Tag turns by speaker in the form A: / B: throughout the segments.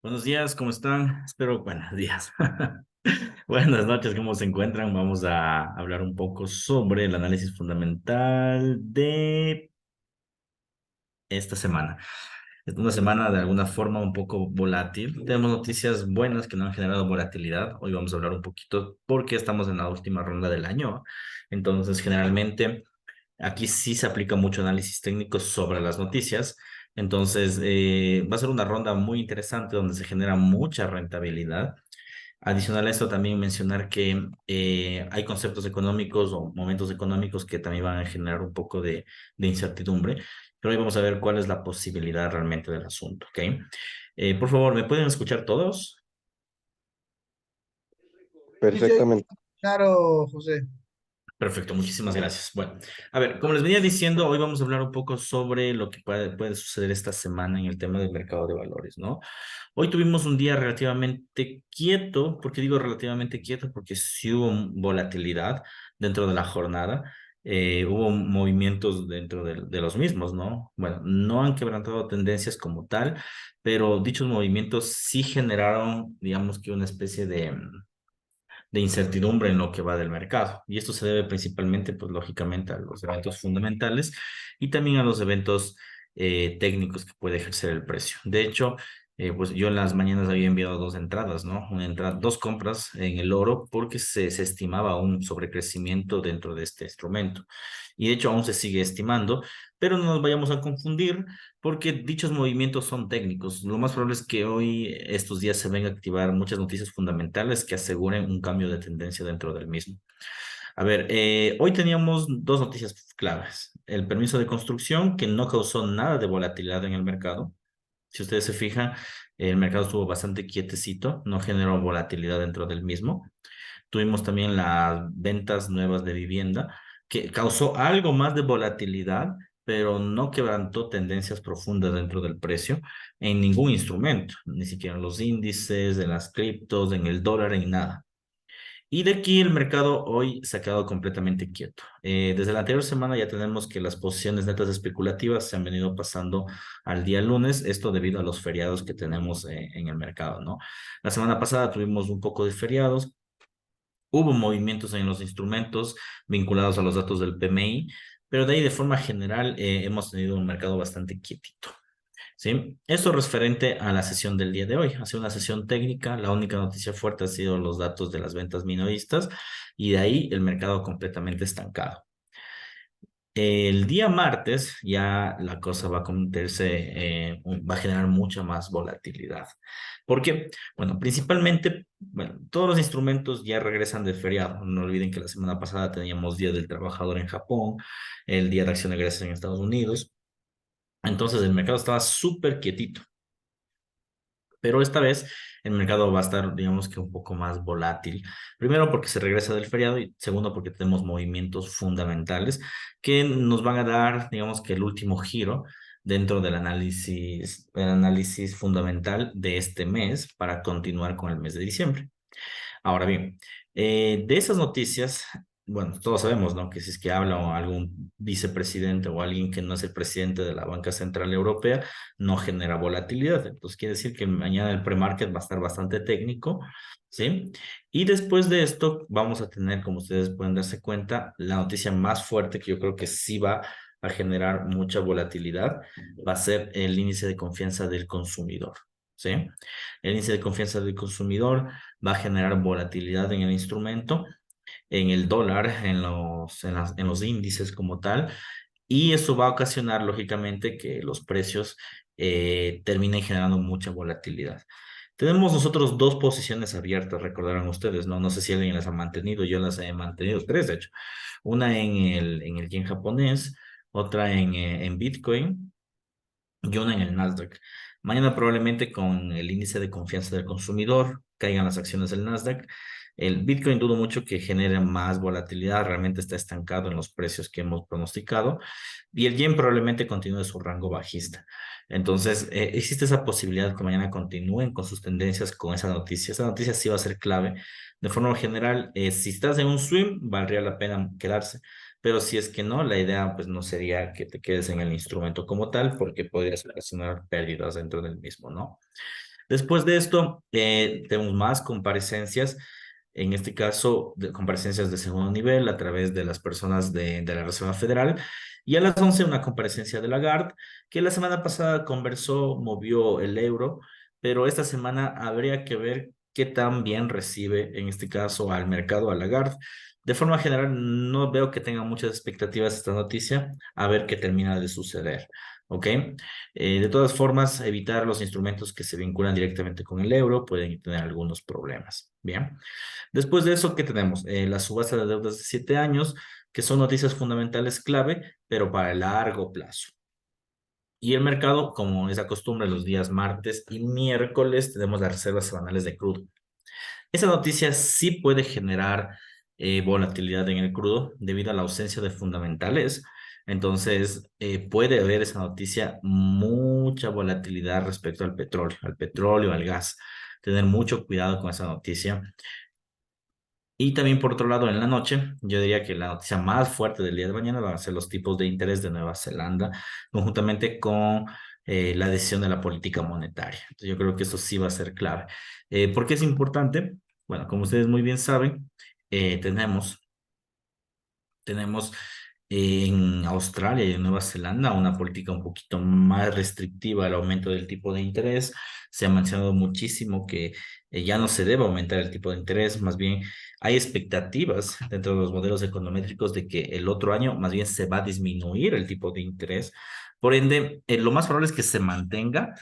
A: Buenos días, ¿cómo están? Espero, buenos días. Buenas noches, ¿cómo se encuentran? Vamos a hablar un poco sobre el análisis fundamental de esta semana. Es una semana de alguna forma un poco volátil. Tenemos noticias buenas que no han generado volatilidad. Hoy vamos a hablar un poquito porque estamos en la última ronda del año. Entonces, generalmente aquí sí se aplica mucho análisis técnico sobre las noticias. Entonces, va a ser una ronda muy interesante donde se genera mucha rentabilidad. Adicional a esto, también mencionar que hay conceptos económicos o momentos económicos que también van a generar un poco de incertidumbre, pero hoy vamos a ver cuál es la posibilidad realmente del asunto, ¿ok? Por favor, ¿me pueden escuchar todos?
B: Sí, sí,
C: Perfectamente.
B: claro, José.
A: Perfecto, muchísimas gracias. Bueno, a ver, como les venía diciendo, hoy vamos a hablar un poco sobre lo que puede suceder esta semana en el tema del mercado de valores, ¿no? Hoy tuvimos un día relativamente quieto. ¿Por qué digo relativamente quieto? Porque sí hubo volatilidad dentro de la jornada. Hubo movimientos dentro de los mismos, ¿no? Bueno, no han quebrantado tendencias como tal, pero dichos movimientos sí generaron, digamos que una especie de incertidumbre en lo que va del mercado. Y esto se debe principalmente, pues lógicamente, a los eventos fundamentales y también a los eventos técnicos que puede ejercer el precio. De hecho, pues yo en las mañanas había enviado dos entradas, ¿no? Una entrada, dos compras en el oro porque se estimaba un sobrecrecimiento dentro de este instrumento. Y de hecho aún se sigue estimando, pero no nos vayamos a confundir porque dichos movimientos son técnicos. Lo más probable es que hoy, estos días, se vengan a activar muchas noticias fundamentales que aseguren un cambio de tendencia dentro del mismo. A ver, hoy teníamos dos noticias claves. El permiso de construcción, que no causó nada de volatilidad en el mercado. Si ustedes se fijan, el mercado estuvo bastante quietecito, no generó volatilidad dentro del mismo. Tuvimos también las ventas nuevas de vivienda, que causó algo más de volatilidad, pero no quebrantó tendencias profundas dentro del precio en ningún instrumento, ni siquiera en los índices, en las criptos, en el dólar, en nada. Y de aquí el mercado hoy se ha quedado completamente quieto. Desde la anterior semana ya tenemos que las posiciones netas especulativas se han venido pasando al día lunes, esto debido a los feriados que tenemos en el mercado, ¿no? La semana pasada tuvimos un poco de feriados. Hubo movimientos en los instrumentos vinculados a los datos del PMI, pero de ahí de forma general hemos tenido un mercado bastante quietito. ¿Sí? Eso referente a la sesión del día de hoy. Ha sido una sesión técnica, la única noticia fuerte ha sido los datos de las ventas minoristas y de ahí el mercado completamente estancado. El día martes ya la cosa va a convertirse, va a generar mucha más volatilidad. ¿Por qué? Bueno, principalmente, bueno, todos los instrumentos ya regresan de feriado. No olviden que la semana pasada teníamos Día del Trabajador en Japón, el Día de Acción de Gracias en Estados Unidos. Entonces el mercado estaba súper quietito. Pero esta vez el mercado va a estar, digamos que un poco más volátil. Primero porque se regresa del feriado y segundo porque tenemos movimientos fundamentales que nos van a dar, digamos que el último giro dentro del análisis fundamental de este mes para continuar con el mes de diciembre. Ahora bien, de esas noticias, bueno, todos sabemos, ¿no? Que si es que habla o algún vicepresidente o alguien que no es el presidente de la Banca Central Europea, no genera volatilidad. Entonces quiere decir que mañana el pre-market va a estar bastante técnico, ¿sí? Y después de esto vamos a tener, como ustedes pueden darse cuenta, la noticia más fuerte que yo creo que sí va a generar mucha volatilidad, va a ser el índice de confianza del consumidor. ¿Sí? El índice de confianza del consumidor va a generar volatilidad en el instrumento, en el dólar, en los índices como tal, y eso va a ocasionar, lógicamente, que los precios terminen generando mucha volatilidad. Tenemos nosotros dos posiciones abiertas, recordarán ustedes, ¿no? No sé si alguien las ha mantenido, yo las he mantenido, tres de hecho. Una en el yen japonés, otra en Bitcoin y una en el Nasdaq. Mañana probablemente con el índice de confianza del consumidor caigan las acciones del Nasdaq. El Bitcoin dudo mucho que genere más volatilidad, realmente está estancado en los precios que hemos pronosticado y el yen probablemente continúe su rango bajista. Entonces, existe esa posibilidad que mañana continúen con sus tendencias con esa noticia. Esa noticia sí va a ser clave. De forma general, si estás en un swing, valdría la pena quedarse. Pero si es que no, la idea pues no sería que te quedes en el instrumento como tal, porque podrías ocasionar pérdidas dentro del mismo, ¿no? Después de esto, tenemos más comparecencias, en este caso, comparecencias de segundo nivel a través de las personas de la Reserva Federal. Y a las 11 una comparecencia de Lagarde, que la semana pasada conversó, movió el euro, pero esta semana habría que ver qué tan bien recibe, en este caso, al mercado, a Lagarde. De forma general, no veo que tenga muchas expectativas esta noticia, a ver qué termina de suceder. ¿Ok? De todas formas, evitar los instrumentos que se vinculan directamente con el euro pueden tener algunos problemas. Bien. Después de eso, ¿qué tenemos? La subasta de deudas de 7 años, que son noticias fundamentales clave, pero para el largo plazo. Y el mercado, como es la costumbre, los días martes y miércoles tenemos las reservas semanales de crudo. Esa noticia sí puede generar volatilidad en el crudo debido a la ausencia de fundamentales. Entonces, puede haber esa noticia mucha volatilidad respecto al petróleo, al gas. Tener mucho cuidado con esa noticia. Y también, por otro lado, en la noche, yo diría que la noticia más fuerte del día de mañana van a ser los tipos de interés de Nueva Zelanda, conjuntamente con la decisión de la política monetaria. Entonces, yo creo que eso sí va a ser clave. ¿Por qué es importante? Bueno, como ustedes muy bien saben, tenemos en Australia y en Nueva Zelanda una política un poquito más restrictiva al aumento del tipo de interés. Se ha mencionado muchísimo que ya no se debe aumentar el tipo de interés, más bien hay expectativas dentro de los modelos econométricos de que el otro año más bien se va a disminuir el tipo de interés. Por ende, lo más probable es que se mantenga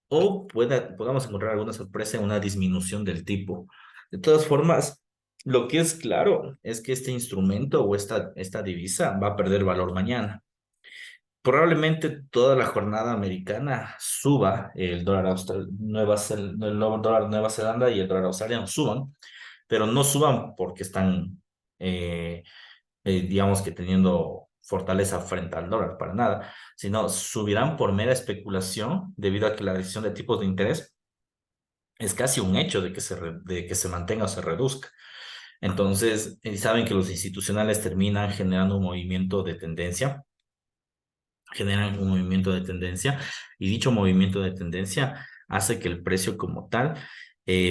A: o podamos encontrar alguna sorpresa en una disminución del tipo. De todas formas, lo que es claro es que este instrumento o esta divisa va a perder valor mañana. Probablemente toda la jornada americana suba, el dólar el dólar Nueva Zelanda y el dólar australiano suban, pero no suban porque están, digamos que teniendo fortaleza frente al dólar, para nada, sino subirán por mera especulación debido a que la decisión de tipos de interés es casi un hecho de que se mantenga o se reduzca. Entonces, saben que los institucionales terminan generan un movimiento de tendencia, y dicho movimiento de tendencia hace que el precio como tal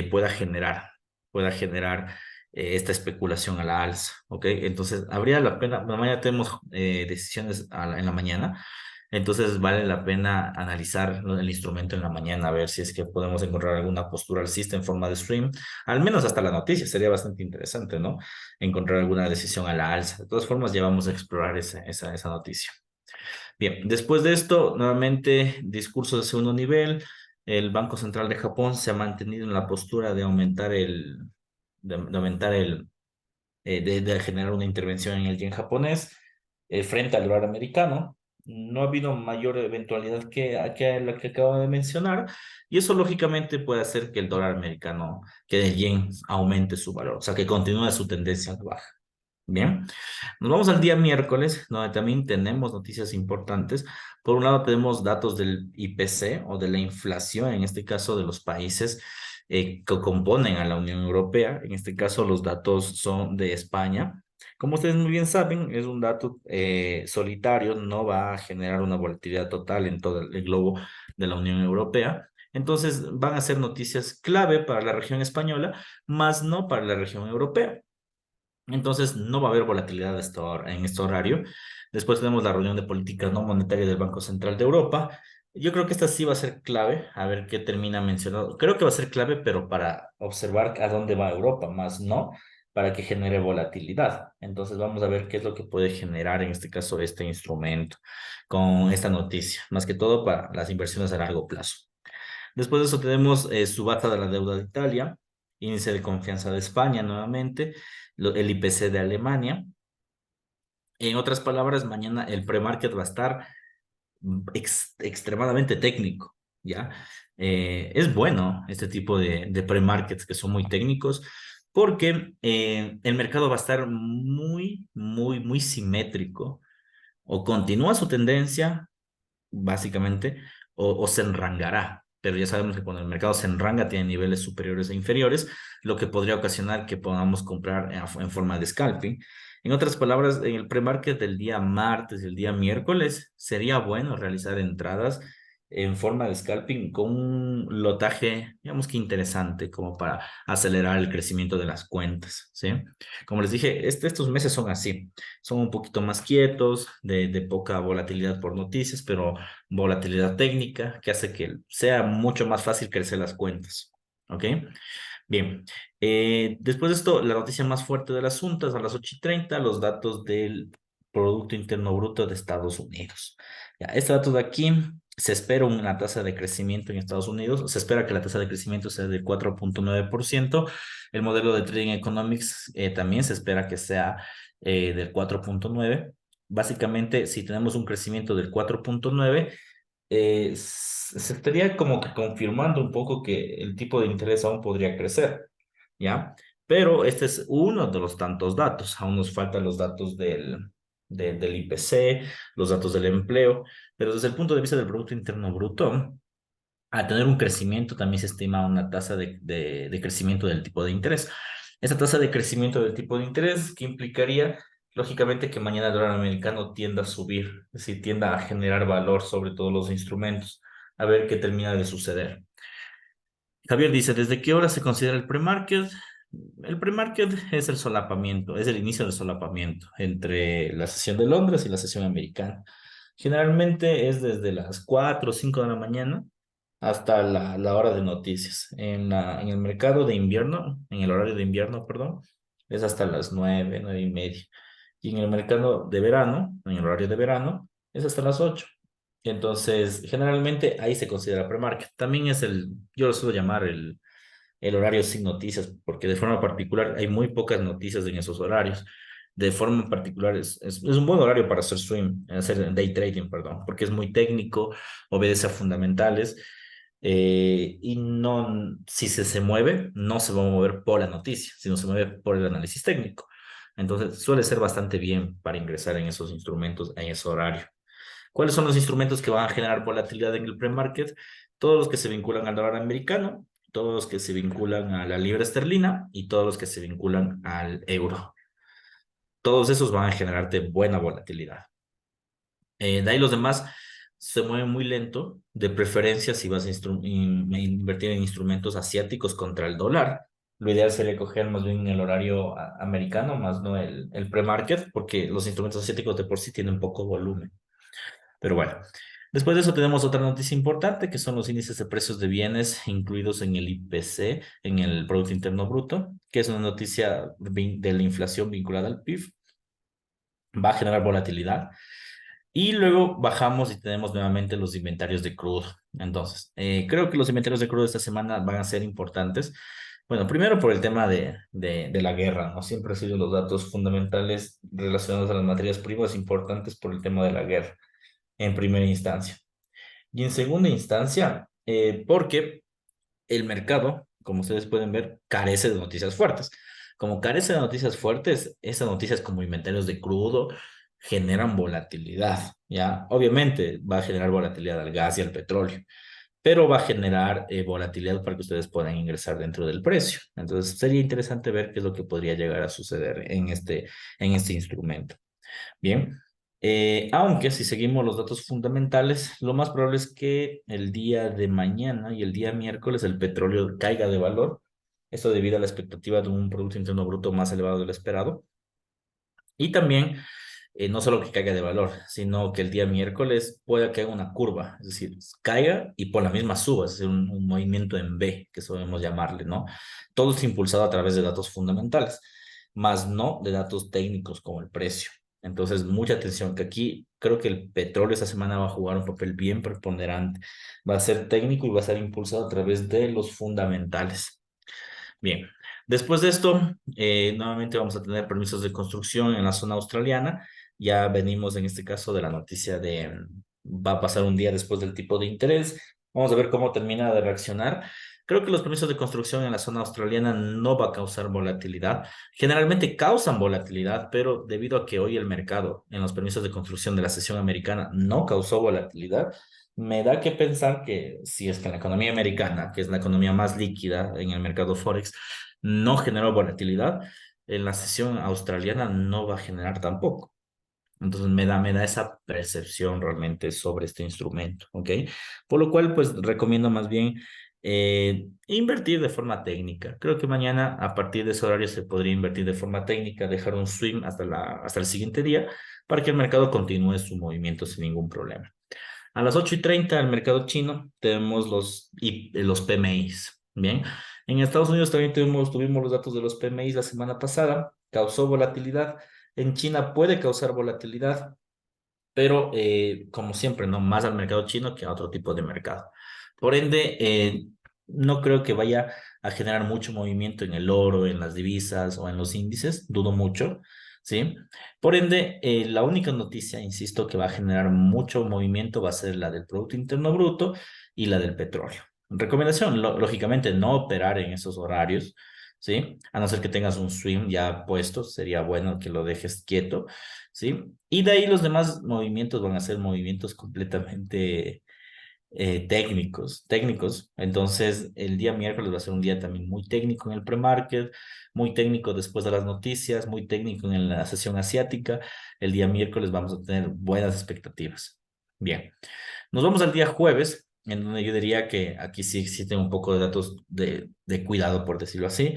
A: pueda generar esta especulación a la alza, ¿ok? Entonces, habría la pena, mañana tenemos decisiones en la mañana, entonces vale la pena analizar, ¿no?, el instrumento en la mañana, a ver si es que podemos encontrar alguna postura alcista en forma de stream, al menos hasta la noticia, sería bastante interesante, ¿no? Encontrar alguna decisión a la alza. De todas formas, ya vamos a explorar esa noticia. Bien, después de esto, nuevamente, discurso de segundo nivel. El Banco Central de Japón se ha mantenido en la postura de aumentar de aumentar de generar una intervención en el yen japonés frente al dólar americano. No ha habido mayor eventualidad que la que acabo de mencionar, y eso lógicamente puede hacer que el dólar americano, que el yen aumente su valor, o sea, que continúe su tendencia a la baja. Bien, nos vamos al día miércoles, donde también tenemos noticias importantes. Por un lado, tenemos datos del IPC o de la inflación, en este caso de los países que componen a la Unión Europea. En este caso, los datos son de España. Como ustedes muy bien saben, es un dato solitario, no va a generar una volatilidad total en todo el globo de la Unión Europea. Entonces, van a ser noticias clave para la región española, más no para la región europea. Entonces, no va a haber volatilidad en este horario. Después tenemos la reunión de política no monetaria del Banco Central de Europa. Yo creo que esta sí va a ser clave, a ver qué termina mencionado. Creo que va a ser clave, pero para observar a dónde va Europa, más no para que genere volatilidad. Entonces, vamos a ver qué es lo que puede generar en este caso este instrumento con esta noticia, más que todo para las inversiones a largo plazo. Después de eso tenemos subasta de la deuda de Italia, índice de confianza de España nuevamente, el IPC de Alemania. En otras palabras, mañana el pre-market va a estar extremadamente técnico, ¿ya? Es bueno este tipo de pre-markets que son muy técnicos porque el mercado va a estar muy, muy, muy simétrico. O continúa su tendencia básicamente, o se enrangará. Pero ya sabemos que cuando el mercado se enranga tiene niveles superiores e inferiores, lo que podría ocasionar que podamos comprar en forma de scalping. En otras palabras, en el pre-market del día martes y el día miércoles sería bueno realizar entradas en forma de scalping con un lotaje, digamos que interesante, como para acelerar el crecimiento de las cuentas, ¿sí? Como les dije, estos meses son así, son un poquito más quietos, de poca volatilidad por noticias, pero volatilidad técnica que hace que sea mucho más fácil crecer las cuentas, ¿ok? Bien, después de esto, la noticia más fuerte del asunto es a las 8:30, los datos del Producto Interno Bruto de Estados Unidos. Ya, este dato de aquí, se espera una tasa de crecimiento en Estados Unidos, se espera que la tasa de crecimiento sea del 4,9%. El modelo de Trading Economics también se espera que sea del 4,9%. Básicamente, si tenemos un crecimiento del 4,9%, se estaría como que confirmando un poco que el tipo de interés aún podría crecer, ¿ya? Pero este es uno de los tantos datos. Aún nos faltan los datos del IPC, los datos del empleo, pero desde el punto de vista del Producto Interno Bruto, al tener un crecimiento también se estima una tasa de crecimiento del tipo de interés. Esa tasa de crecimiento del tipo de interés que implicaría, lógicamente, que mañana el dólar americano tienda a subir, es decir, tienda a generar valor sobre todos los instrumentos. A ver qué termina de suceder. Javier dice, ¿desde qué hora se considera el pre-market? El pre-market es el solapamiento, es el inicio del solapamiento entre la sesión de Londres y la sesión americana. Generalmente es desde las 4 o 5 de la mañana hasta la hora de noticias. En el mercado de invierno, en el horario de invierno, perdón, es hasta las 9, 9:30. Y en el mercado de verano, en el horario de verano, es hasta las 8. Entonces, generalmente ahí se considera pre-market. También es yo lo suelo llamar el horario sin noticias, porque de forma particular hay muy pocas noticias en esos horarios. De forma particular es un buen horario para hacer swing, hacer day trading, perdón, porque es muy técnico, obedece a fundamentales, y no, si se mueve, no se va a mover por la noticia, sino se mueve por el análisis técnico. Entonces suele ser bastante bien para ingresar en esos instrumentos en ese horario. ¿Cuáles son los instrumentos que van a generar volatilidad en el pre-market? Todos los que se vinculan al dólar americano, todos los que se vinculan a la libra esterlina y todos los que se vinculan al euro. Todos esos van a generarte buena volatilidad. De ahí los demás se mueven muy lento, de preferencia si vas a invertir en instrumentos asiáticos contra el dólar. Lo ideal sería coger más bien el horario americano, más no el pre-market, porque los instrumentos asiáticos de por sí tienen poco volumen. Pero bueno, después de eso tenemos otra noticia importante, que son los índices de precios de bienes incluidos en el IPC, en el Producto Interno Bruto, que es una noticia de la inflación vinculada al PIB. Va a generar volatilidad. Y luego bajamos y tenemos nuevamente los inventarios de crudo. Entonces, creo que los inventarios de crudo esta semana van a ser importantes. Bueno, primero por el tema de la guerra, ¿no? Siempre han sido los datos fundamentales relacionados a las materias primas importantes por el tema de la guerra, en primera instancia. Y en segunda instancia, porque el mercado, como ustedes pueden ver, carece de noticias fuertes. Como carece de noticias fuertes, esas noticias como inventarios de crudo generan volatilidad, ¿ya? Obviamente va a generar volatilidad al gas y al petróleo, pero va a generar volatilidad para que ustedes puedan ingresar dentro del precio. Entonces, sería interesante ver qué es lo que podría llegar a suceder en este instrumento. Bien, aunque si seguimos los datos fundamentales, lo más probable es que el día de mañana y el día miércoles el petróleo caiga de valor. Esto debido a la expectativa de un Producto Interno Bruto más elevado de lo esperado. Y también, no solo que caiga de valor, sino que el día miércoles pueda que haga una curva, es decir, caiga y por la misma suba, es decir, un movimiento en V, que solemos llamarle, ¿no? Todo es impulsado a través de datos fundamentales, más no de datos técnicos como el precio. Entonces, mucha atención, que aquí creo que el petróleo esta semana va a jugar un papel bien preponderante. Va a ser técnico y va a ser impulsado a través de los fundamentales. Bien, después de esto, nuevamente vamos a tener permisos de construcción en la zona australiana. Ya venimos en este caso de la noticia de va a pasar un día después del tipo de interés. Vamos a ver cómo termina de reaccionar. Creo que los permisos de construcción en la zona australiana no va a causar volatilidad. Generalmente causan volatilidad, pero debido a que hoy el mercado en los permisos de construcción de la sesión americana no causó volatilidad, me da que pensar que si es que en la economía americana, que es la economía más líquida en el mercado Forex, no generó volatilidad, en la sesión australiana no va a generar tampoco. Entonces me da esa percepción realmente sobre este instrumento, ¿ok? Por lo cual, pues recomiendo más bien invertir de forma técnica. Creo que mañana a partir de ese horario se podría invertir de forma técnica, dejar un swing hasta el siguiente día para que el mercado continúe su movimiento sin ningún problema. A las 8:30 el mercado chino tenemos los PMIs. Bien, en Estados Unidos también tuvimos los datos de los PMIs la semana pasada, causó volatilidad. En China puede causar volatilidad, pero como siempre, no más al mercado chino que a otro tipo de mercado. Por ende, no creo que vaya a generar mucho movimiento en el oro, en las divisas o en los índices, dudo mucho, ¿sí? Por ende, la única noticia, insisto, que va a generar mucho movimiento va a ser la del Producto Interno Bruto y la del petróleo. Recomendación, lógicamente, no operar en esos horarios. ¿Sí? A no ser que tengas un swing ya puesto, sería bueno que lo dejes quieto, ¿sí? Y de ahí los demás movimientos van a ser movimientos completamente técnicos. Entonces, el día miércoles va a ser un día también muy técnico en el pre-market, muy técnico después de las noticias, muy técnico en la sesión asiática. El día miércoles vamos a tener buenas expectativas. Bien, nos vamos al día jueves, en donde yo diría que aquí sí existen un poco de datos de cuidado, por decirlo así.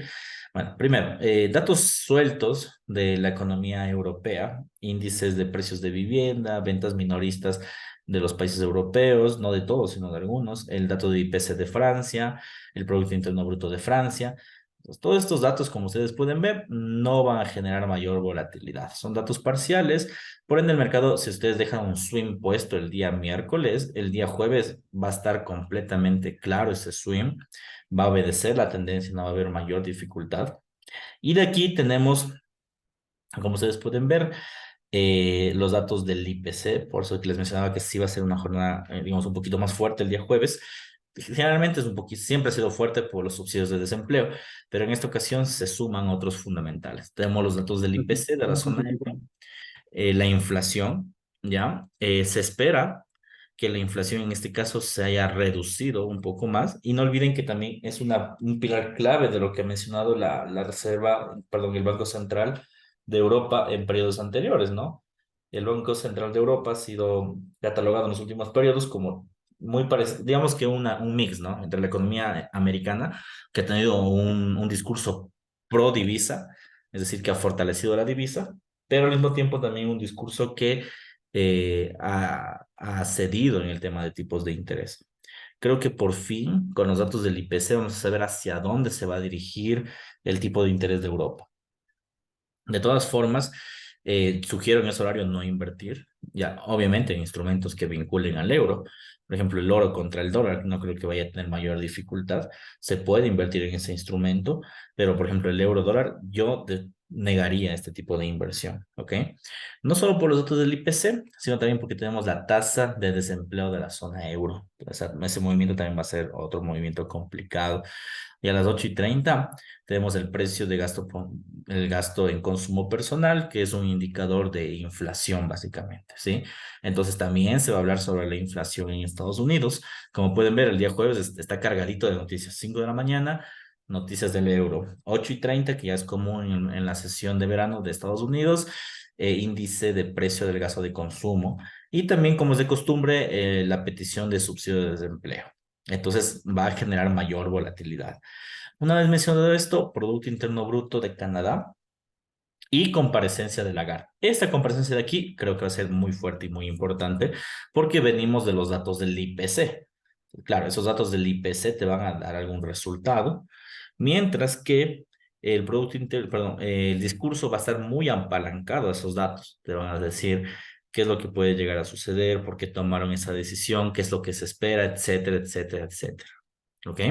A: Bueno, primero, datos sueltos de la economía europea, índices de precios de vivienda, ventas minoristas de los países europeos, no de todos, sino de algunos, el dato de IPC de Francia, el Producto Interno Bruto de Francia. Entonces, todos estos datos, como ustedes pueden ver, no van a generar mayor volatilidad. Son datos parciales. Por ende, el mercado, si ustedes dejan un swing puesto el día miércoles, el día jueves va a estar completamente claro ese swing, va a obedecer la tendencia, no va a haber mayor dificultad. Y de aquí tenemos, como ustedes pueden ver, los datos del IPC, por eso que les mencionaba que sí va a ser una jornada, digamos, un poquito más fuerte el día jueves. Generalmente es un poquito, siempre ha sido fuerte por los subsidios de desempleo, pero en esta ocasión se suman otros fundamentales. Tenemos los datos del IPC de la zona euro, la inflación, ¿ya? Se espera que la inflación en este caso se haya reducido un poco más y no olviden que también es un pilar clave de lo que ha mencionado la Reserva, perdón, el Banco Central de Europa en periodos anteriores, ¿no? El Banco Central de Europa ha sido catalogado en los últimos periodos como muy parecido, digamos que un mix, ¿no? Entre la economía americana, que ha tenido un discurso pro divisa, es decir, que ha fortalecido la divisa, pero al mismo tiempo también un discurso que ha cedido en el tema de tipos de interés. Creo que por fin, con los datos del IPC, vamos a saber hacia dónde se va a dirigir el tipo de interés de Europa. De todas formas, sugiero en ese horario no invertir, ya obviamente en instrumentos que vinculen al euro. Por ejemplo, el oro contra el dólar, no creo que vaya a tener mayor dificultad. Se puede invertir en ese instrumento, pero por ejemplo, el euro dólar, negaría este tipo de inversión, ¿ok? No solo por los datos del IPC, sino también porque tenemos la tasa de desempleo de la zona euro. Ese movimiento también va a ser otro movimiento complicado. Y a las 8:30 tenemos el precio de gasto, el gasto en consumo personal, que es un indicador de inflación, básicamente, ¿sí? Entonces también se va a hablar sobre la inflación en Estados Unidos. Como pueden ver, el día jueves está cargadito de noticias. 5 de la mañana, noticias del euro. 8:30, que ya es común en la sesión de verano de Estados Unidos, índice de precio del gasto de consumo. Y también, como es de costumbre, la petición de subsidio de desempleo. Entonces va a generar mayor volatilidad. Una vez mencionado esto, Producto Interno Bruto de Canadá y comparecencia de Lagarde. Esta comparecencia de aquí creo que va a ser muy fuerte y muy importante porque venimos de los datos del IPC. Claro, esos datos del IPC te van a dar algún resultado, mientras que el discurso va a estar muy apalancado a esos datos. Te van a decir qué es lo que puede llegar a suceder, por qué tomaron esa decisión, qué es lo que se espera, etcétera, etcétera, etcétera. ¿Ok?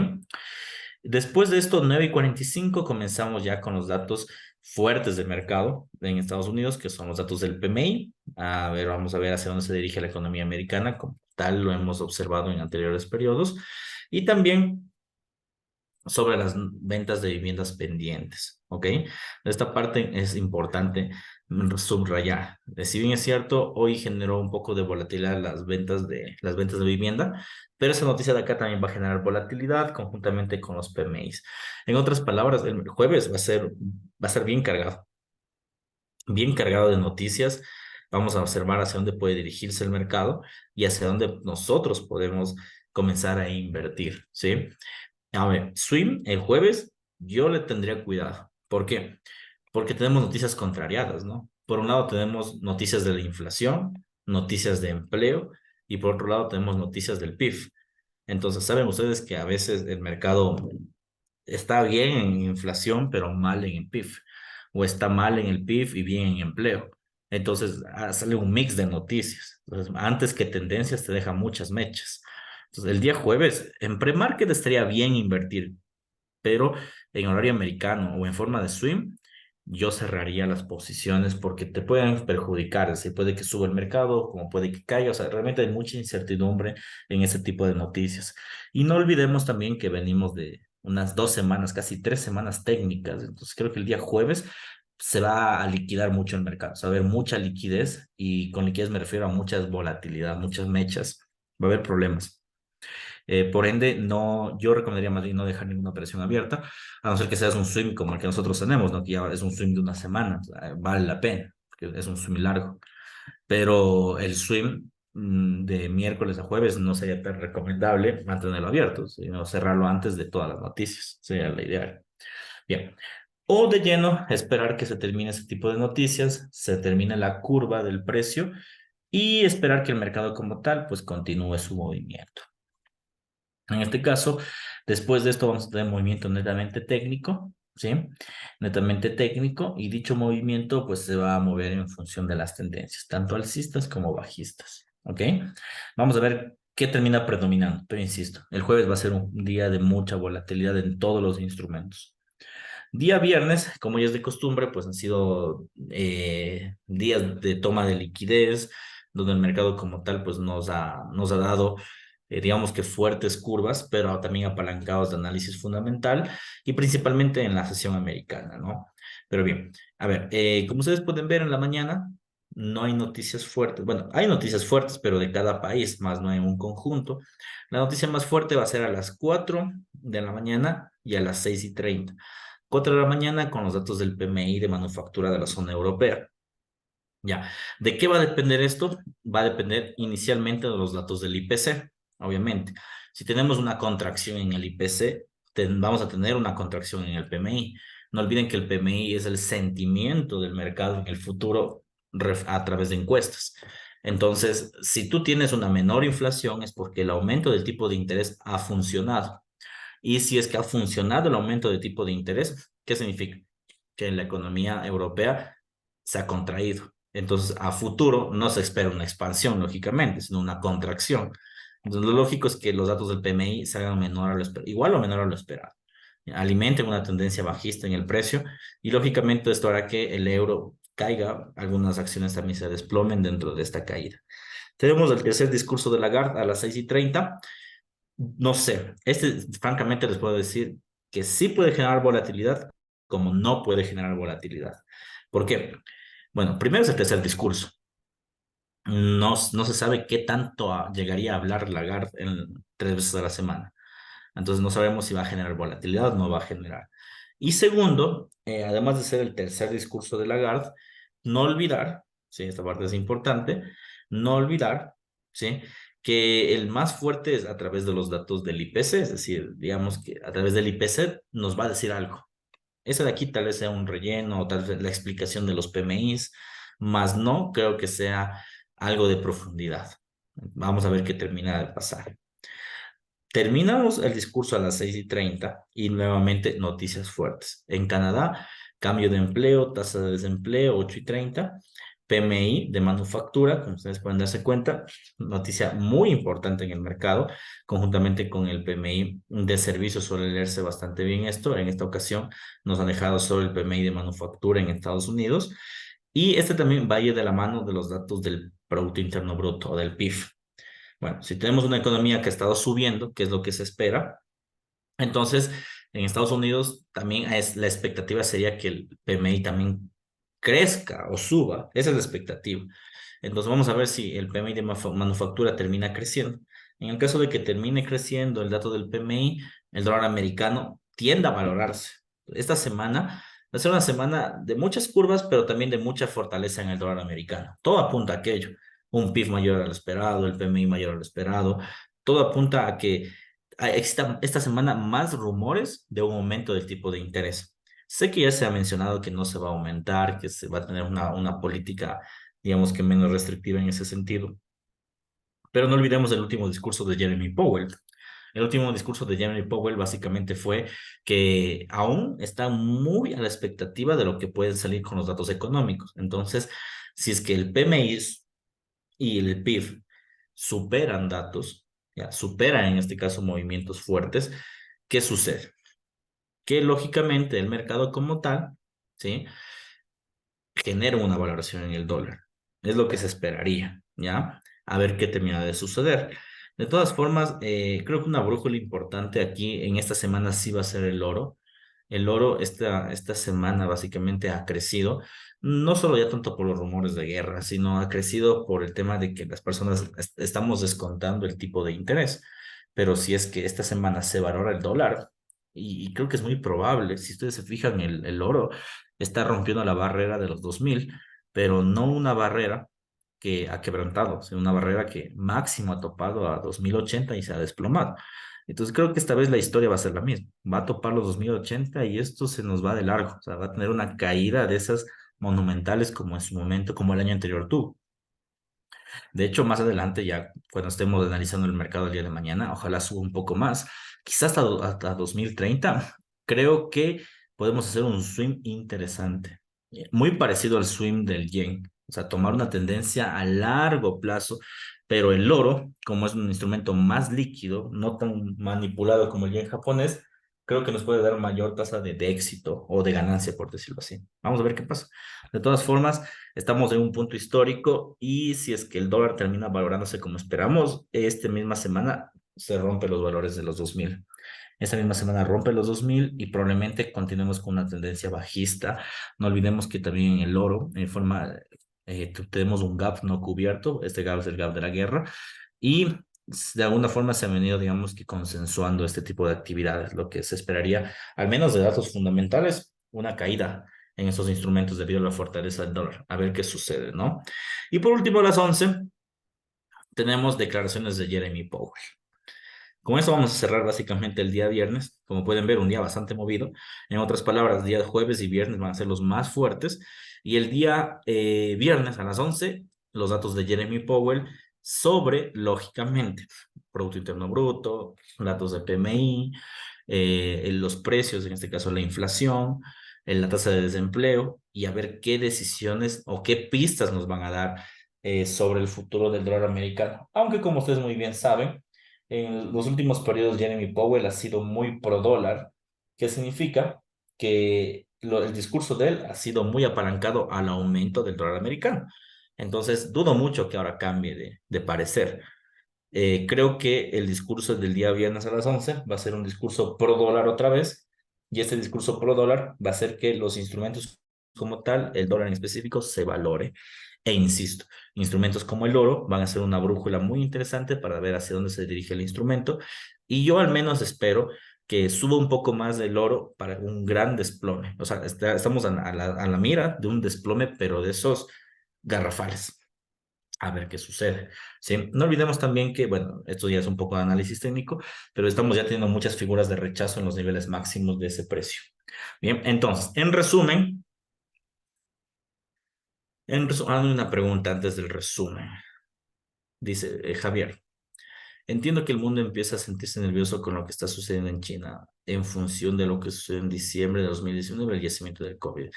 A: Después de esto, 9:45, comenzamos ya con los datos fuertes del mercado en Estados Unidos, que son los datos del PMI. A ver, vamos a ver hacia dónde se dirige la economía americana, como tal lo hemos observado en anteriores periodos. Y también sobre las ventas de viviendas pendientes, ¿ok? Esta parte es importante subrayar. Si bien es cierto, hoy generó un poco de volatilidad las ventas de vivienda, pero esa noticia de acá también va a generar volatilidad conjuntamente con los PMIs. En otras palabras, el jueves va a ser bien cargado de noticias. Vamos a observar hacia dónde puede dirigirse el mercado y hacia dónde nosotros podemos comenzar a invertir, ¿sí? A ver, swing el jueves, yo le tendría cuidado. ¿Por qué? Porque tenemos noticias contrariadas, ¿no? Por un lado tenemos noticias de la inflación, noticias de empleo y por otro lado tenemos noticias del PIB. Entonces, saben ustedes que a veces el mercado está bien en inflación, pero mal en el PIB, o está mal en el PIB y bien en empleo. Entonces, sale un mix de noticias. Entonces, antes que tendencias, te deja muchas mechas. Entonces, el día jueves, en pre-market estaría bien invertir, pero en horario americano o en forma de swing, yo cerraría las posiciones porque te pueden perjudicar, así puede que suba el mercado, como puede que caiga, o sea, realmente hay mucha incertidumbre en ese tipo de noticias. Y no olvidemos también que venimos de unas 2 semanas, casi 3 semanas técnicas, entonces creo que el día jueves se va a liquidar mucho el mercado, o sea, va a haber mucha liquidez y con liquidez me refiero a mucha volatilidad, muchas mechas, va a haber problemas. Por ende, no, yo recomendaría más bien no dejar ninguna operación abierta, a no ser que seas un swing como el que nosotros tenemos, ¿no? Que ya es un swing de una semana, o sea, vale la pena, porque es un swing largo. Pero el swing de miércoles a jueves no sería tan recomendable mantenerlo abierto, sino cerrarlo antes de todas las noticias, sería la ideal. Bien. O de lleno, esperar que se termine ese tipo de noticias, se termine la curva del precio y esperar que el mercado como tal pues continúe su movimiento. En este caso, después de esto vamos a tener movimiento netamente técnico, ¿sí? Netamente técnico y dicho movimiento pues se va a mover en función de las tendencias, tanto alcistas como bajistas, ¿ok? Vamos a ver qué termina predominando, pero insisto, el jueves va a ser un día de mucha volatilidad en todos los instrumentos. Día viernes, como ya es de costumbre, pues han sido días de toma de liquidez, donde el mercado como tal pues nos ha dado, digamos que fuertes curvas, pero también apalancados de análisis fundamental y principalmente en la sesión americana, ¿no? Pero bien, a ver, como ustedes pueden ver en la mañana, no hay noticias fuertes. Bueno, hay noticias fuertes, pero de cada país, más no en un conjunto. La noticia más fuerte va a ser a las 4 de la mañana y a las 6:30. 4 de la mañana con los datos del PMI de manufactura de la zona europea. Ya, ¿de qué va a depender esto? Va a depender inicialmente de los datos del IPC, obviamente. Si tenemos una contracción en el IPC, vamos a tener una contracción en el PMI. No olviden que el PMI es el sentimiento del mercado en el futuro a través de encuestas. Entonces, si tú tienes una menor inflación es porque el aumento del tipo de interés ha funcionado. Y si es que ha funcionado el aumento de tipo de interés, ¿qué significa? Que la economía europea se ha contraído. Entonces, a futuro no se espera una expansión, lógicamente, sino una contracción. Entonces, lo lógico es que los datos del PMI se hagan menor a lo esperado, igual o menor a lo esperado. Alimenten una tendencia bajista en el precio y, lógicamente, esto hará que el euro caiga, algunas acciones también se desplomen dentro de esta caída. Tenemos el tercer discurso de Lagarde a las 6:30. No sé, francamente les puedo decir que sí puede generar volatilidad, como no puede generar volatilidad. ¿Por qué? Bueno, primero es el tercer discurso. No se sabe qué tanto llegaría a hablar Lagarde 3 veces a la semana. Entonces no sabemos si va a generar volatilidad o no va a generar. Y segundo, además de ser el tercer discurso de Lagarde, no olvidar, sí, esta parte es importante, no olvidar, sí, que el más fuerte es a través de los datos del IPC, es decir, digamos que a través del IPC nos va a decir algo. Ese de aquí tal vez sea un relleno o tal vez la explicación de los PMIs, más no creo que sea algo de profundidad. Vamos a ver qué termina de pasar. Terminamos el discurso a las 6:30 y nuevamente noticias fuertes. En Canadá, cambio de empleo, tasa de desempleo 8:30, PMI de manufactura, como ustedes pueden darse cuenta, noticia muy importante en el mercado, conjuntamente con el PMI de servicios suele leerse bastante bien esto. En esta ocasión nos han dejado solo el PMI de manufactura en Estados Unidos y este también va a ir de la mano de los datos del Producto Interno Bruto o del PIB. Bueno, si tenemos una economía que ha estado subiendo, que es lo que se espera, entonces en Estados Unidos también la expectativa sería que el PMI también crezca o suba. Esa es la expectativa. Entonces vamos a ver si el PMI de manufactura termina creciendo. En el caso de que termine creciendo el dato del PMI, el dólar americano tiende a valorarse. Esta semana Va a ser una semana de muchas curvas, pero también de mucha fortaleza en el dólar americano. Todo apunta a aquello. Un PIB mayor al esperado, el PMI mayor al esperado. Todo apunta a que exista esta semana más rumores de un aumento del tipo de interés. Sé que ya se ha mencionado que no se va a aumentar, que se va a tener una política, digamos que menos restrictiva en ese sentido. Pero no olvidemos el último discurso de Jeremy Powell. El último discurso de Jeremy Powell básicamente fue que aún está muy a la expectativa de lo que pueden salir con los datos económicos. Entonces, si es que el PMI y el PIB superan datos, ya, superan en este caso movimientos fuertes, ¿qué sucede? Que lógicamente el mercado como tal, ¿sí? Genera una valoración en el dólar. Es lo que se esperaría, ¿ya? A ver qué termina de suceder. De todas formas, creo que una brújula importante aquí en esta semana sí va a ser el oro. El oro esta semana básicamente ha crecido, no solo ya tanto por los rumores de guerra, sino ha crecido por el tema de que las personas estamos descontando el tipo de interés. Pero si es que esta semana se valora el dólar, y creo que es muy probable, si ustedes se fijan, el oro está rompiendo la barrera de los 2000, pero no una barrera que ha quebrantado, sino una barrera que máximo ha topado a 2080 y se ha desplomado. Entonces creo que esta vez la historia va a ser la misma. Va a topar los 2080 y esto se nos va de largo. O sea, va a tener una caída de esas monumentales como en su momento, como el año anterior tuvo. De hecho, más adelante, ya cuando estemos analizando el mercado el día de mañana, ojalá suba un poco más, quizás hasta 2030, creo que podemos hacer un swing interesante, muy parecido al swing del yen, o sea, tomar una tendencia a largo plazo, pero el oro, como es un instrumento más líquido, no tan manipulado como el yen japonés, creo que nos puede dar mayor tasa de éxito o de ganancia, por decirlo así. Vamos a ver qué pasa. De todas formas, estamos en un punto histórico y si es que el dólar termina valorándose como esperamos, esta misma semana se rompe los valores de los 2000. Esta misma semana rompe los 2000 y probablemente continuemos con una tendencia bajista. No olvidemos que también en el oro, en forma, tenemos un gap no cubierto. Este gap es el gap de la guerra y de alguna forma se han venido, digamos que consensuando este tipo de actividades, lo que se esperaría, al menos de datos fundamentales, una caída en esos instrumentos debido a la fortaleza del dólar. A ver qué sucede, ¿no? Y por último, a las 11 tenemos declaraciones de Jeremy Powell. Con eso vamos a cerrar básicamente el día viernes. Como pueden ver, un día bastante movido. En otras palabras, día jueves y viernes van a ser los más fuertes. Y el día viernes a las 11 los datos de Jeremy Powell sobre, lógicamente, Producto Interno Bruto, datos de PMI, los precios, en este caso la inflación, la tasa de desempleo, y a ver qué decisiones o qué pistas nos van a dar sobre el futuro del dólar americano. Aunque como ustedes muy bien saben, en los últimos periodos Jeremy Powell ha sido muy pro dólar, que significa que el discurso de él ha sido muy apalancado al aumento del dólar americano. Entonces, dudo mucho que ahora cambie de parecer. Creo que el discurso del día viernes a las 11 va a ser un discurso pro dólar otra vez, y este discurso pro dólar va a hacer que los instrumentos como tal, el dólar en específico, se valore. E insisto, instrumentos como el oro van a ser una brújula muy interesante para ver hacia dónde se dirige el instrumento, y yo al menos espero que suba un poco más el oro para un gran desplome. O sea, estamos a la mira de un desplome, pero de esos garrafales. A ver qué sucede. Sí, no olvidemos también que, bueno, esto ya es un poco de análisis técnico, pero estamos ya teniendo muchas figuras de rechazo en los niveles máximos de ese precio. Bien, entonces, hazme una pregunta antes del resumen. Dice Javier, entiendo que el mundo empieza a sentirse nervioso con lo que está sucediendo en China en función de lo que sucedió en diciembre de 2019, el yacimiento del COVID.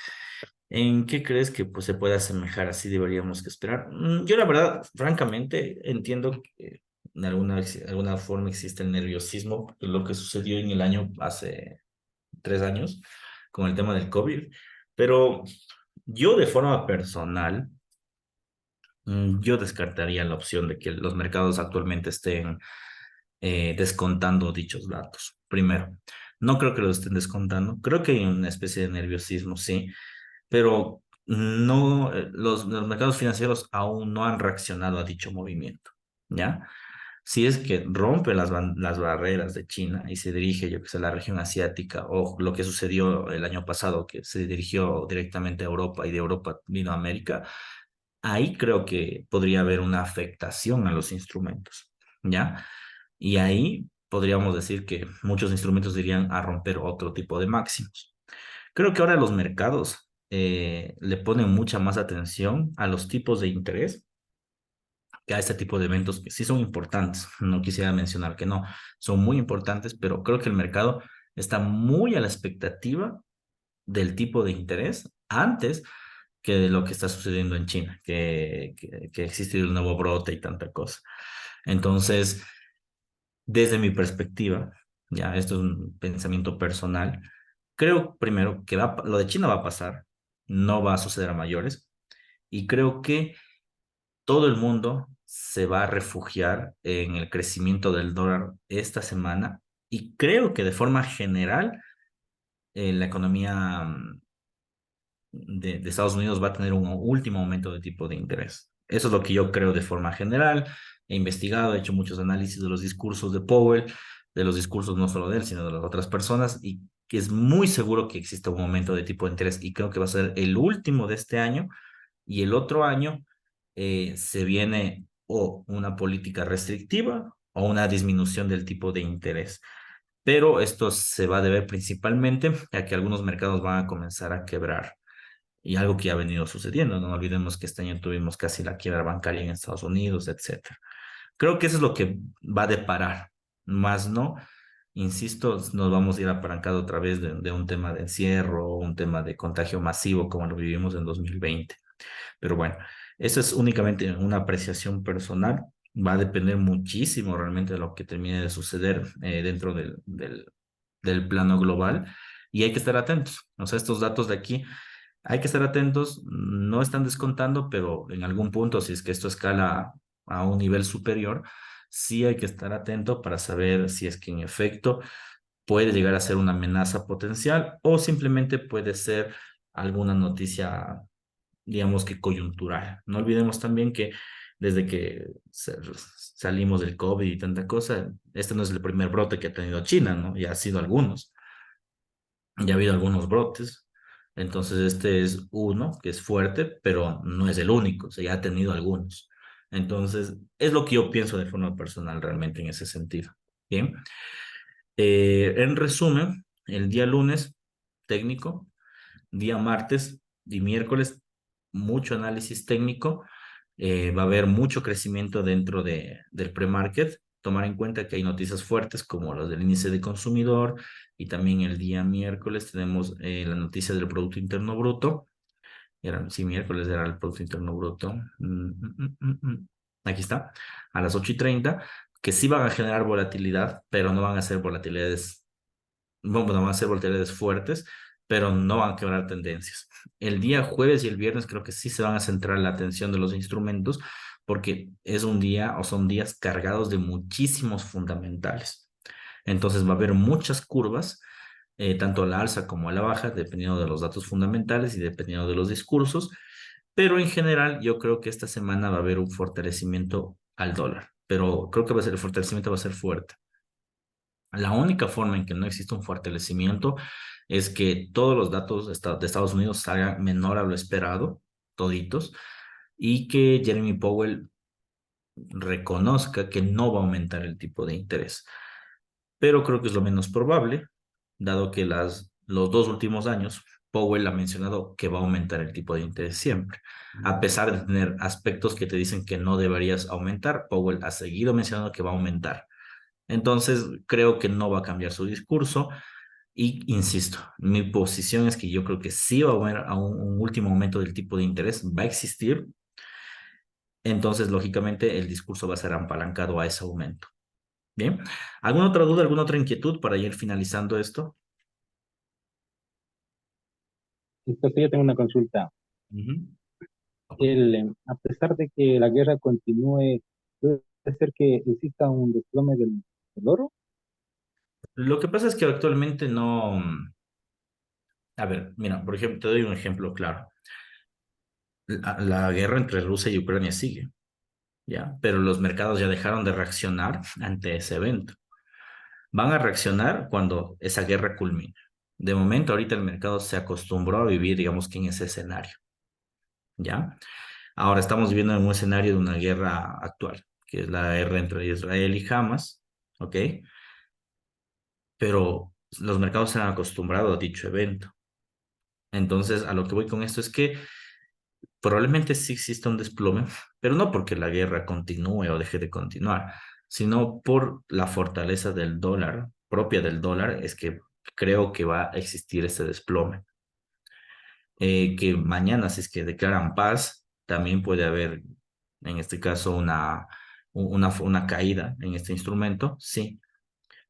A: ¿En qué crees que pues, se puede asemejar? Así deberíamos que esperar. Yo la verdad, francamente, entiendo que de alguna forma existe el nerviosismo de lo que sucedió en el año, hace 3 años, con el tema del COVID, pero yo de forma personal, yo descartaría la opción de que los mercados actualmente estén descontando dichos datos. Primero, no creo que los estén descontando, creo que hay una especie de nerviosismo, sí, pero no, los mercados financieros aún no han reaccionado a dicho movimiento, ¿ya? Si es que rompe las barreras de China y se dirige, yo que sé, a la región asiática, o lo que sucedió el año pasado, que se dirigió directamente a Europa y de Europa vino a América, ahí creo que podría haber una afectación a los instrumentos, ¿ya? Y ahí podríamos decir que muchos instrumentos irían a romper otro tipo de máximos. Creo que ahora los mercados le ponen mucha más atención a los tipos de interés que a este tipo de eventos que sí son importantes. No quisiera mencionar que no, son muy importantes, pero creo que el mercado está muy a la expectativa del tipo de interés antes que de lo que está sucediendo en China, que existe el nuevo brote y tanta cosa. Entonces, desde mi perspectiva, ya esto es un pensamiento personal, creo primero que lo de China va a pasar, no va a suceder a mayores, y creo que todo el mundo se va a refugiar en el crecimiento del dólar esta semana, y creo que de forma general la economía de Estados Unidos va a tener un último aumento de tipo de interés. Eso es lo que yo creo de forma general. He investigado, he hecho muchos análisis de los discursos de Powell, de los discursos no solo de él, sino de las otras personas, y que es muy seguro que exista un aumento de tipo de interés, y creo que va a ser el último de este año, y el otro año se viene o una política restrictiva o una disminución del tipo de interés. Pero esto se va a deber principalmente a que algunos mercados van a comenzar a quebrar y algo que ya ha venido sucediendo. No olvidemos que este año tuvimos casi la quiebra bancaria en Estados Unidos, etcétera. Creo que eso es lo que va a deparar, más no, insisto, nos vamos a ir apalancado otra vez de un tema de encierro, un tema de contagio masivo como lo vivimos en 2020. Pero bueno, eso es únicamente una apreciación personal. Va a depender muchísimo realmente de lo que termine de suceder dentro del plano global, y hay que estar atentos. O sea, estos datos de aquí hay que estar atentos, no están descontando, pero en algún punto, si es que esto escala a un nivel superior, sí hay que estar atento para saber si es que en efecto puede llegar a ser una amenaza potencial o simplemente puede ser alguna noticia, digamos que coyuntural. No olvidemos también que desde que salimos del COVID y tanta cosa, este no es el primer brote que ha tenido China, ¿no? Ya ha sido algunos. Ya ha habido algunos brotes, entonces este es uno que es fuerte, pero no es el único, o sea, ya ha tenido algunos. Entonces, es lo que yo pienso de forma personal realmente en ese sentido. Bien. En resumen, el día lunes, técnico, día martes y miércoles, mucho análisis técnico. Va a haber mucho crecimiento dentro del pre-market. Tomar en cuenta que hay noticias fuertes como las del índice de consumidor, y también el día miércoles tenemos la noticia del Producto Interno Bruto. Sí, miércoles era el Producto Interno Bruto. Aquí está, a las 8:30, que sí van a generar volatilidad, pero no van a ser volatilidades, bueno, van a ser volatilidades fuertes, pero no van a quebrar tendencias. El día jueves y el viernes creo que sí se van a centrar la atención de los instrumentos, porque es un día o son días cargados de muchísimos fundamentales. Entonces va a haber muchas curvas, tanto a la alza como a la baja, dependiendo de los datos fundamentales y dependiendo de los discursos, pero en general yo creo que esta semana va a haber un fortalecimiento al dólar, pero creo que el fortalecimiento va a ser fuerte. La única forma en que no existe un fortalecimiento es que todos los datos de Estados Unidos salgan menor a lo esperado, toditos, y que Jeremy Powell reconozca que no va a aumentar el tipo de interés. Pero creo que es lo menos probable, dado que los 2 últimos años Powell ha mencionado que va a aumentar el tipo de interés siempre. A pesar de tener aspectos que te dicen que no deberías aumentar, Powell ha seguido mencionando que va a aumentar. Entonces, creo que no va a cambiar su discurso. Y insisto, mi posición es que yo creo que sí va a haber un último aumento del tipo de interés, va a existir. Entonces, lógicamente, el discurso va a ser apalancado a ese aumento. Bien, ¿alguna otra duda, alguna otra inquietud para ir finalizando esto?
C: Entonces yo tengo una consulta.
A: Ujú.
C: A pesar de que la guerra continúe, ¿puede ser que exista un desplome del oro?
A: Lo que pasa es que actualmente no. A ver, mira, por ejemplo, te doy un ejemplo claro. La guerra entre Rusia y Ucrania sigue. ¿ya? Pero los mercados ya dejaron de reaccionar ante ese evento. Van a reaccionar cuando esa guerra culmine. De momento, ahorita el mercado se acostumbró a vivir, digamos que en ese escenario, ¿ya? Ahora estamos viviendo en un escenario de una guerra actual, que es la guerra entre Israel y Hamas, ¿ok? Pero los mercados se han acostumbrado a dicho evento. Entonces, a lo que voy con esto es que probablemente sí exista un desplome, pero no porque la guerra continúe o deje de continuar, sino por la fortaleza del dólar, propia del dólar, es que creo que va a existir ese desplome. Que mañana, si es que declaran paz, también puede haber, en este caso, una caída en este instrumento, sí,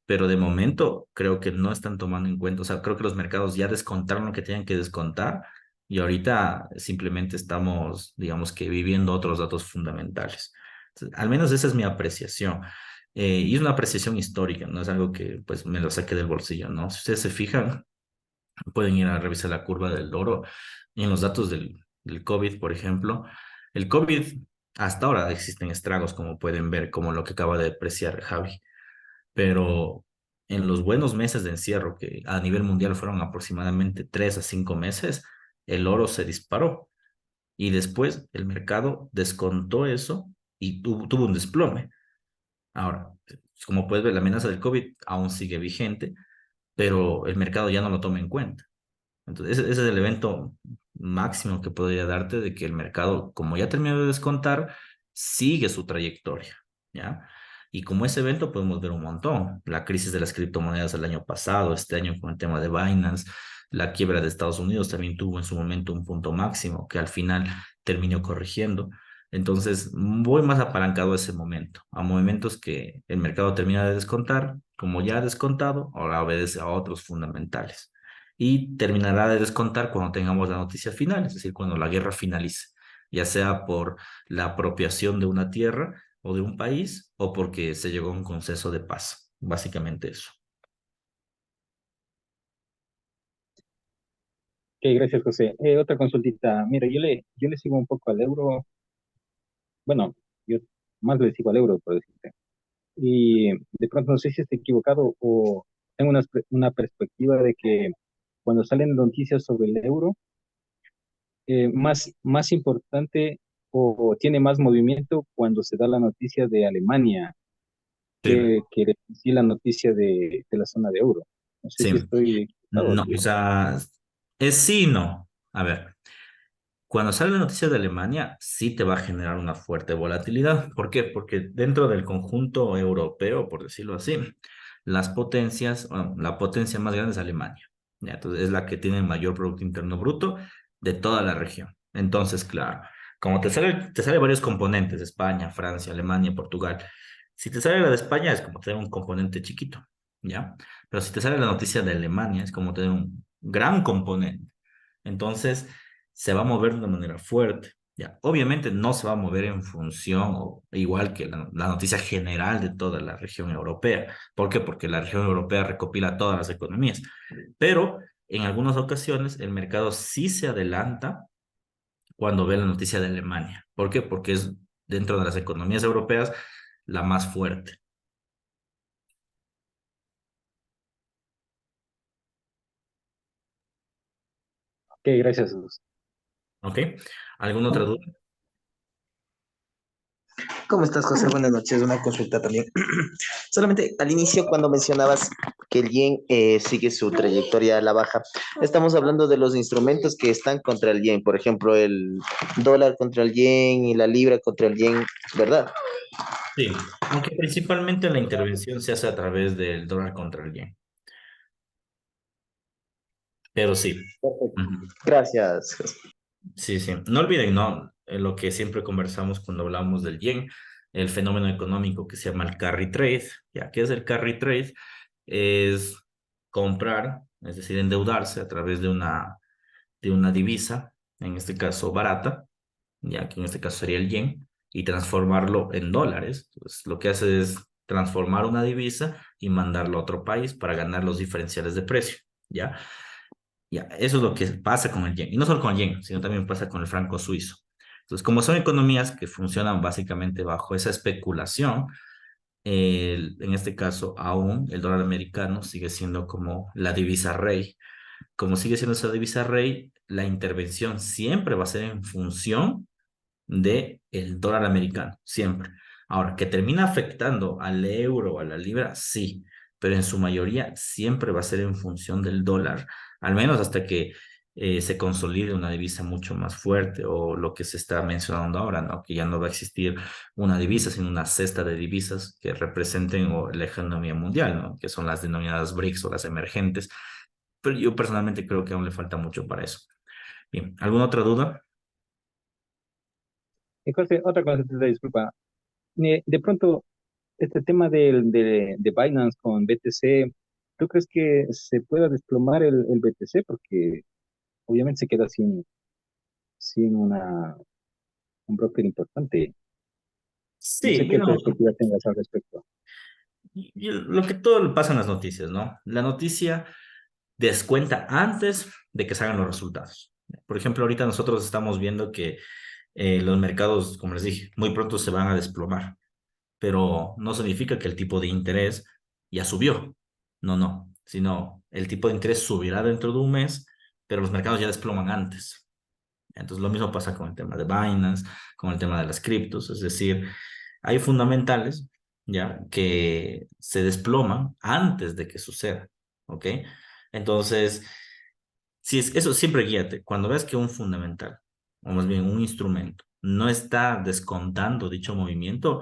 A: pero de momento creo que no están tomando en cuenta, o sea, creo que los mercados ya descontaron lo que tenían que descontar y ahorita simplemente estamos, digamos que viviendo otros datos fundamentales. Entonces, al menos esa es mi apreciación. Y es una apreciación histórica, no es algo que pues me lo saque del bolsillo, ¿no? Si ustedes se fijan, pueden ir a revisar la curva del oro y en los datos del COVID, por ejemplo, el COVID, hasta ahora existen estragos, como pueden ver, como lo que acaba de apreciar Javi, pero en los buenos meses de encierro, que a nivel mundial fueron aproximadamente 3 a 5 meses, el oro se disparó y después el mercado descontó eso y tuvo un desplome. Ahora, como puedes ver, la amenaza del COVID aún sigue vigente, pero el mercado ya no lo toma en cuenta. Entonces, ese es el evento máximo que podría darte de que el mercado, como ya terminó de descontar, sigue su trayectoria, ¿ya? Y como ese evento podemos ver un montón. La crisis de las criptomonedas el año pasado, este año con el tema de Binance, la quiebra de Estados Unidos también tuvo en su momento un punto máximo que al final terminó corrigiendo. Entonces, voy más apalancado a ese momento, a momentos que el mercado termina de descontar, como ya ha descontado, ahora obedece a otros fundamentales y terminará de descontar cuando tengamos la noticia final, es decir, cuando la guerra finalice, ya sea por la apropiación de una tierra o de un país o porque se llegó a un consenso de paz. Básicamente eso.
C: Ok, gracias, José. Otra consultita. Mira, yo le sigo un poco al euro. Bueno, yo más le sigo al euro, por decirte. Y de pronto no sé si estoy equivocado o tengo una perspectiva de que cuando salen noticias sobre el euro, más importante o tiene más movimiento cuando se da la noticia de Alemania
A: Sí,
C: que sí la noticia de la zona de euro. No sé
A: sí.
C: si estoy equivocado.
A: No, o sea, es sí y no. A ver, cuando sale la noticia de Alemania, sí te va a generar una fuerte volatilidad. ¿Por qué? Porque dentro del conjunto europeo, por decirlo así, las potencias, bueno, la potencia más grande es Alemania. Ya, entonces es la que tiene el mayor Producto Interno Bruto de toda la región. Entonces, claro, como te sale varios componentes, España, Francia, Alemania, Portugal. Si te sale la de España es como tener un componente chiquito, ¿ya? Pero si te sale la noticia de Alemania es como tener un gran componente. Entonces, se va a mover de una manera fuerte. Ya, obviamente no se va a mover en función o igual que la noticia general de toda la región europea. ¿Por qué? Porque la región europea recopila todas las economías. Pero en algunas ocasiones el mercado sí se adelanta cuando ve la noticia de Alemania. ¿Por qué? Porque es dentro de las economías europeas la más fuerte.
C: Ok, gracias.
A: ¿Ok? ¿Alguna otra duda?
B: ¿Cómo estás, José? Buenas noches. Una consulta también. Solamente al inicio, cuando mencionabas que el yen sigue su trayectoria a la baja, estamos hablando de los instrumentos que están contra el yen, por ejemplo, el dólar contra el yen y la libra contra el yen, ¿verdad?
A: Sí, aunque principalmente la intervención se hace a través del dólar contra el yen. Pero sí.
C: Perfecto.
A: Ujú.
B: Gracias, José.
A: Sí, sí. No olviden, ¿no? Lo que siempre conversamos cuando hablamos del yen, el fenómeno económico que se llama el carry trade. ¿Ya? ¿Qué es el carry trade? Es comprar, es decir, endeudarse a través de una divisa, en este caso barata, ya que en este caso sería el yen, y transformarlo en dólares. Entonces, lo que hace es transformar una divisa y mandarlo a otro país para ganar los diferenciales de precio, ¿ya? Ya, eso es lo que pasa con el yen. Y no solo con el yen, sino también pasa con el franco suizo. Entonces, como son economías que funcionan básicamente bajo esa especulación, en este caso, aún el dólar americano sigue siendo como la divisa rey. Como sigue siendo esa divisa rey, la intervención siempre va a ser en función de el dólar americano, siempre. Ahora, que termina afectando al euro o a la libra, sí, pero en su mayoría siempre va a ser en función del dólar, al menos hasta que se consolide una divisa mucho más fuerte o lo que se está mencionando ahora, ¿no? Que ya no va a existir una divisa, sino una cesta de divisas que representen la economía mundial, ¿no? Que son las denominadas BRICS o las emergentes. Pero yo personalmente creo que aún le falta mucho para eso. Bien, ¿alguna otra duda?
C: Y José, otra cosa, te disculpa. De pronto, este tema de Binance con BTC, ¿tú crees que se pueda desplomar el BTC? Porque obviamente se queda sin un broker importante. No sé
A: Sí,
C: qué perspectiva tengas al respecto.
A: y lo que todo le pasa en las noticias, ¿no? La noticia descuenta antes de que salgan los resultados. Por ejemplo, ahorita nosotros estamos viendo que los mercados, como les dije, muy pronto se van a desplomar, pero no significa que el tipo de interés ya subió. No, no, sino el tipo de interés subirá dentro de un mes, pero los mercados ya desploman antes. Entonces, lo mismo pasa con el tema de Binance, con el tema de las criptos, es decir, hay fundamentales, ¿ya? Que se desploman antes de que suceda, ¿ok? Entonces, si es, eso siempre guíate. Cuando ves que un fundamental, o más bien un instrumento, no está descontando dicho movimiento,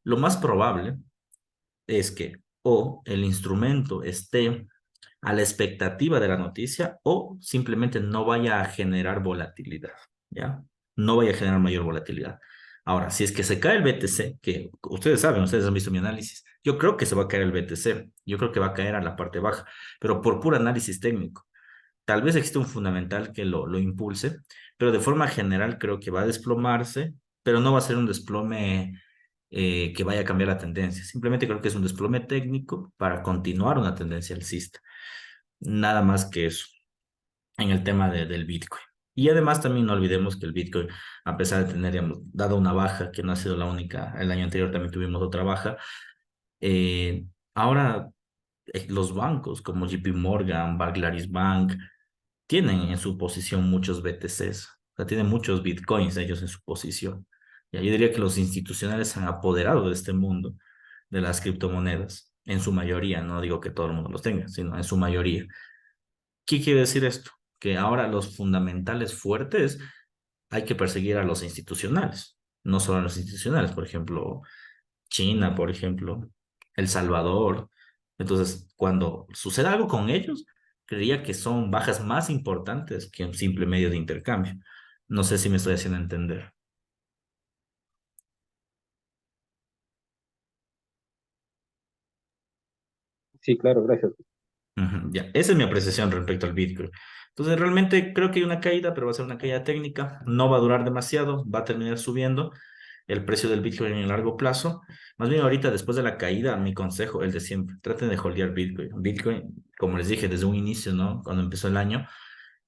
A: lo más probable es que o el instrumento esté a la expectativa de la noticia o simplemente no vaya a generar volatilidad, ¿ya? No vaya a generar mayor volatilidad. Ahora, si es que se cae el BTC, que ustedes saben, ustedes han visto mi análisis, yo creo que se va a caer el BTC, yo creo que va a caer a la parte baja, pero por puro análisis técnico. Tal vez existe un fundamental que lo impulse, pero de forma general creo que va a desplomarse, pero no va a ser un desplome que vaya a cambiar la tendencia. Simplemente creo que es un desplome técnico para continuar una tendencia alcista. Nada más que eso en el tema del Bitcoin. Y además también no olvidemos que el Bitcoin, a pesar de tener, digamos, dado una baja, que no ha sido la única, el año anterior también tuvimos otra baja, eh, ahora los bancos como JP Morgan, Barclays Bank, tienen en su posición muchos BTCs, o sea, tienen muchos Bitcoins ellos en su posición. Y yo diría que los institucionales se han apoderado de este mundo de las criptomonedas, en su mayoría, no digo que todo el mundo los tenga, sino en su mayoría. ¿Qué quiere decir esto? Que ahora los fundamentales fuertes hay que perseguir a los institucionales, no solo a los institucionales, por ejemplo, China, por ejemplo, El Salvador. Entonces, cuando sucede algo con ellos, creía que son bajas más importantes que un simple medio de intercambio. No sé si me estoy haciendo entender.
C: Sí, claro, gracias.
A: Ujú, ya, esa es mi apreciación respecto al Bitcoin. Entonces, realmente creo que hay una caída, pero va a ser una caída técnica. No va a durar demasiado, va a terminar subiendo el precio del Bitcoin en el largo plazo. Más bien ahorita, después de la caída, mi consejo, el de siempre, traten de holdear Bitcoin. Bitcoin, como les dije, desde un inicio, ¿no? Cuando empezó el año,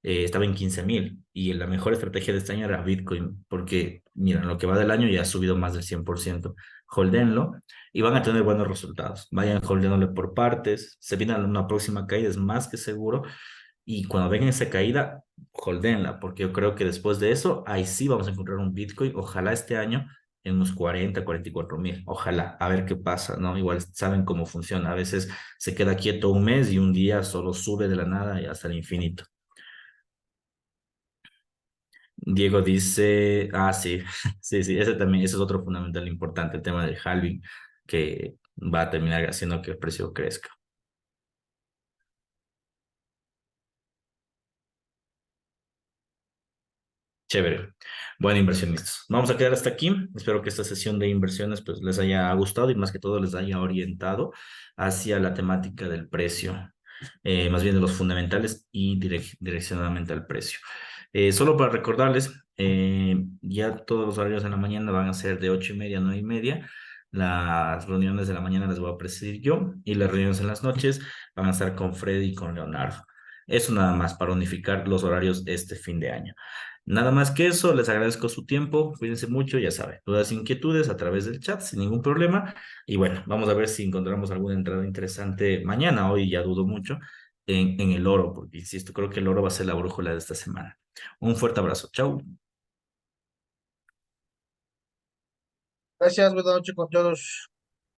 A: estaba en 15.000 y la mejor estrategia de este año era Bitcoin, porque, mira, en lo que va del año ya ha subido más del 100%. Holdenlo y van a tener buenos resultados. Vayan holdeándole por partes, se viene una próxima caída, es más que seguro, y cuando vengan esa caída, holdenla, porque yo creo que después de eso, ahí sí vamos a encontrar un Bitcoin, ojalá este año en unos 44.000, ojalá, a ver qué pasa, ¿no? Igual saben cómo funciona, a veces se queda quieto un mes y un día solo sube de la nada y hasta el infinito. Diego dice, sí, sí, sí, ese también, ese es otro fundamental importante, el tema del halving, que va a terminar haciendo que el precio crezca. Chévere. Bueno, inversionistas. Vamos a quedar hasta aquí. Espero que esta sesión de inversiones pues les haya gustado y más que todo les haya orientado hacia la temática del precio, más bien de los fundamentales y direccionadamente al precio. Solo para recordarles, ya todos los horarios en la mañana van a ser de 8:30 a 9:30. Las reuniones de la mañana las voy a presidir yo y las reuniones en las noches van a estar con Freddy y con Leonardo. Eso nada más para unificar los horarios este fin de año. Nada más que eso, les agradezco su tiempo, cuídense mucho, ya saben, dudas, inquietudes a través del chat, sin ningún problema. Y bueno, vamos a ver si encontramos alguna entrada interesante mañana, hoy ya dudo mucho, en el oro, porque insisto, creo que el oro va a ser la brújula de esta semana. Un fuerte abrazo, chau.
D: Gracias, buenas noches con todos.